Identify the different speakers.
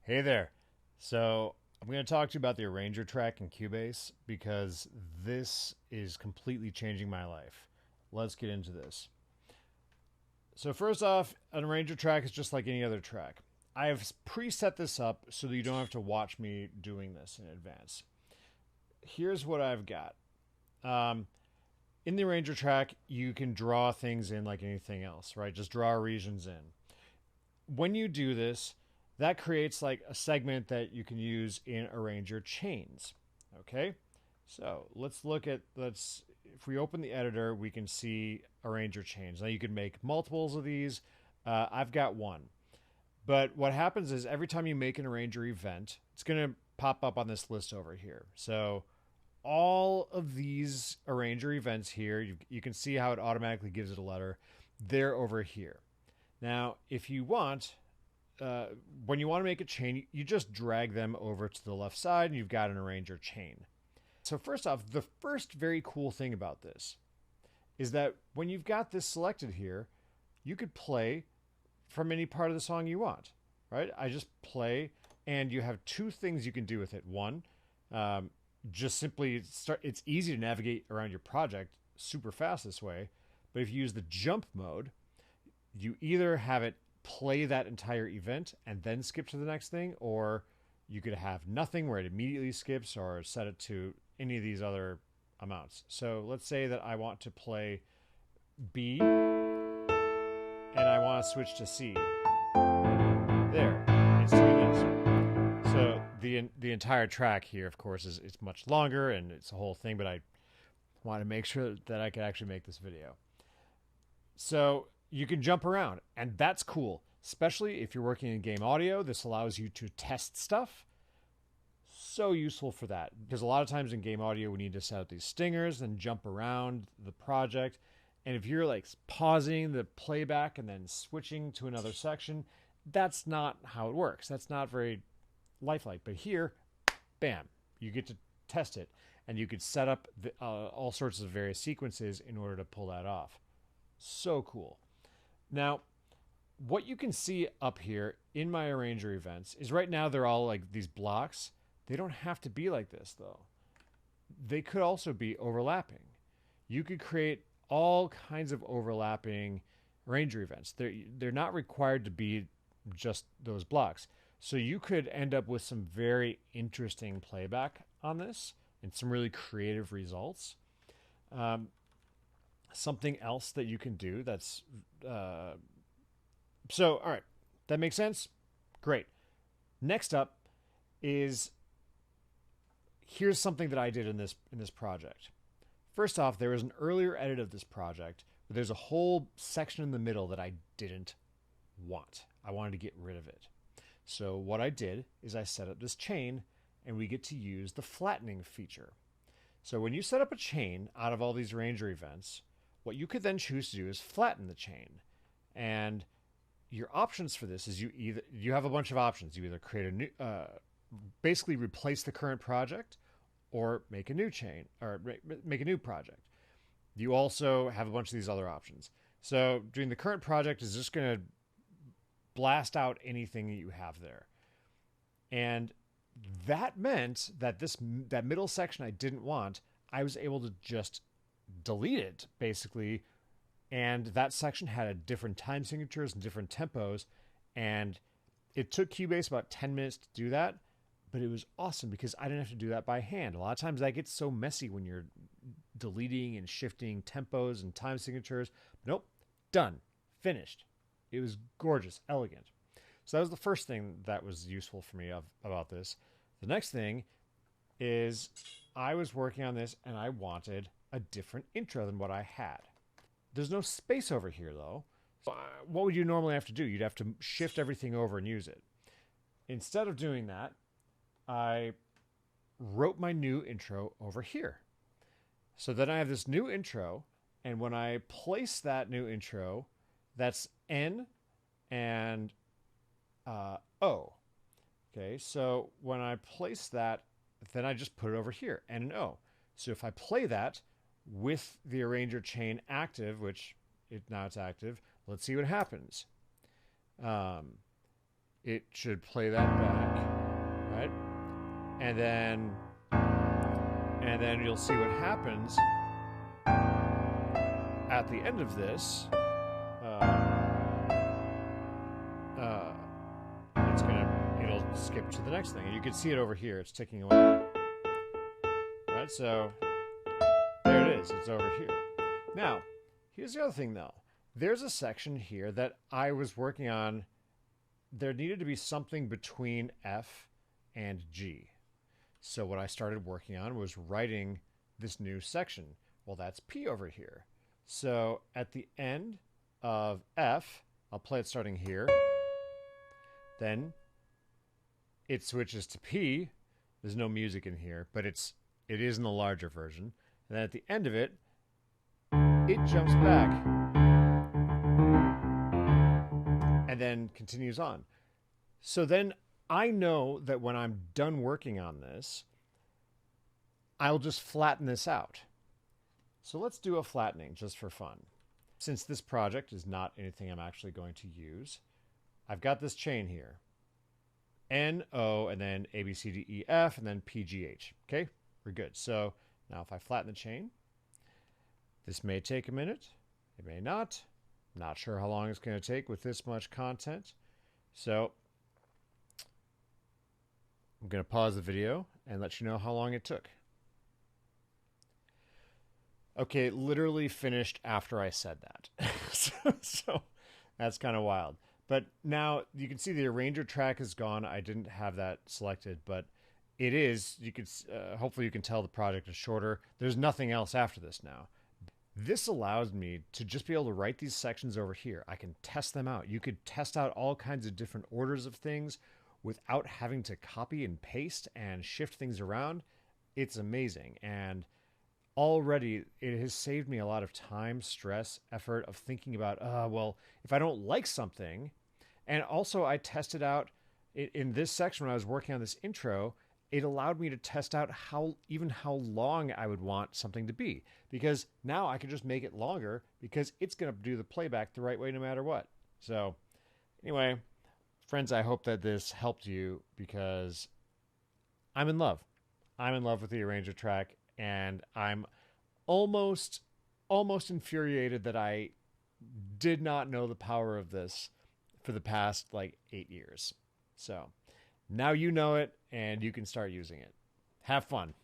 Speaker 1: Hey there. So, I'm going to talk to you about the Arranger track in Cubase because this is completely changing my life. Let's get into this. So, first off, an Arranger track is just like any other track. I have preset this up so that you don't have to watch me doing this in advance. Here's what I've got. Um, in the Arranger track, you can draw things in like anything else, right? Just draw regions in. When you do this, that creates like a segment that you can use in Arranger chains. Okay, so let's if we open the editor, we can see Arranger chains. Now you can make multiples of these. I've got one, but what happens is every time you make an Arranger event, it's going to pop up on this list over here. So all of these Arranger events here, you can see how it automatically gives it a letter. They're over here. Now, if you want, when you want to make a chain, you just drag them over to the left side and you've got an Arranger chain. So first off, the first very cool thing about this is that when you've got this selected here, you could play from any part of the song you want, right? I just play and you have two things you can do with it. One, just simply start, it's easy to navigate around your project super fast this way. But if you use the jump mode, you either have it play that entire event and then skip to the next thing, or you could have nothing where it immediately skips, or set it to any of these other amounts. So let's say that I want to play B and I want to switch to C. There, it's doing this. So the entire track here, of course, is it's much longer and it's a whole thing, but I want to make sure that I could actually make this video. So you can jump around, and that's cool, especially if you're working in game audio. This allows you to test stuff. So useful for that, because a lot of times in game audio we need to set up these stingers and jump around the project. And if you're like pausing the playback and then switching to another section, that's not how it works. That's not very lifelike. But here, bam, you get to test it, and you could set up all sorts of various sequences in order to pull that off. So cool. Now, what you can see up here in my Arranger events is right now they're all like these blocks. They don't have to be like this, though. They could also be overlapping. You could create all kinds of overlapping Arranger events. They're not required to be just those blocks. So you could end up with some very interesting playback on this and some really creative results. Something else that you can do that's so all right, that makes sense. Great. Next up is, here's something that I did in this project. First off, there was an earlier edit of this project where there's a whole section in the middle that I didn't want. I wanted to get rid of it. So what I did is I set up this chain, and we get to use the flattening feature. So when you set up a chain out of all these Arranger events, what you could then choose to do is flatten the chain. And your options for this is you have a bunch of options. You either create a new, basically replace the current project, or make a new chain, or make a new project. You also have a bunch of these other options. So doing the current project is just going to blast out anything that you have there. And that meant that that middle section I didn't want, I was able to just delete it, basically. And that section had a different time signatures and different tempos. And it took Cubase about 10 minutes to do that. But it was awesome because I didn't have to do that by hand. A lot of times that gets so messy when you're deleting and shifting tempos and time signatures. Nope, done, finished. It was gorgeous, elegant. So that was the first thing that was useful for me about this. The next thing is I was working on this and I wanted a different intro than what I had. There's no space over here though. So what would you normally have to do? You'd have to shift everything over and use it. Instead of doing that, I wrote my new intro over here. So then I have this new intro, and when I place that new intro, that's N and O. Okay, so when I place that, then I just put it over here, N and O. So if I play that with the Arranger chain active, which now it's active, let's see what happens. it should play that back, right? And then you'll see what happens at the end of this. It'll skip to the next thing, and you can see it over here. It's ticking away, right? So there it is. It's over here. Now, here's the other thing, though. There's a section here that I was working on. There needed to be something between F and G. So what I started working on was writing this new section. Well, that's P over here. So at the end of F, I'll play it starting here. Then it switches to P. There's no music in here, but it is in the larger version. And then at the end of it, it jumps back and then continues on. So then I know that when I'm done working on this, I'll just flatten this out. So let's do a flattening just for fun. Since this project is not anything I'm actually going to use, I've got this chain here. N, O, and then A, B, C, D, E, F, and then P, G, H. Okay, we're good. So now if I flatten the chain, this may take a minute. It may not. Not sure how long it's going to take with this much content. So I'm going to pause the video and let you know how long it took. Okay, it literally finished after I said that. so that's kind of wild. But now you can see the arranger track is gone. I didn't have that selected, but it is. You could hopefully you can tell the project is shorter. There's nothing else after this now. This allows me to just be able to write these sections over here. I can test them out. You could test out all kinds of different orders of things without having to copy and paste and shift things around. It's amazing. And already it has saved me a lot of time, stress, effort of thinking about, well, if I don't like something, and also I tested out in this section when I was working on this intro, it allowed me to test out how long I would want something to be, because now I can just make it longer because it's going to do the playback the right way no matter what. So anyway, friends, I hope that this helped you, because I'm in love. I'm in love with the arranger track, and I'm almost infuriated that I did not know the power of this for the past 8 years. So now you know it, and you can start using it. Have fun.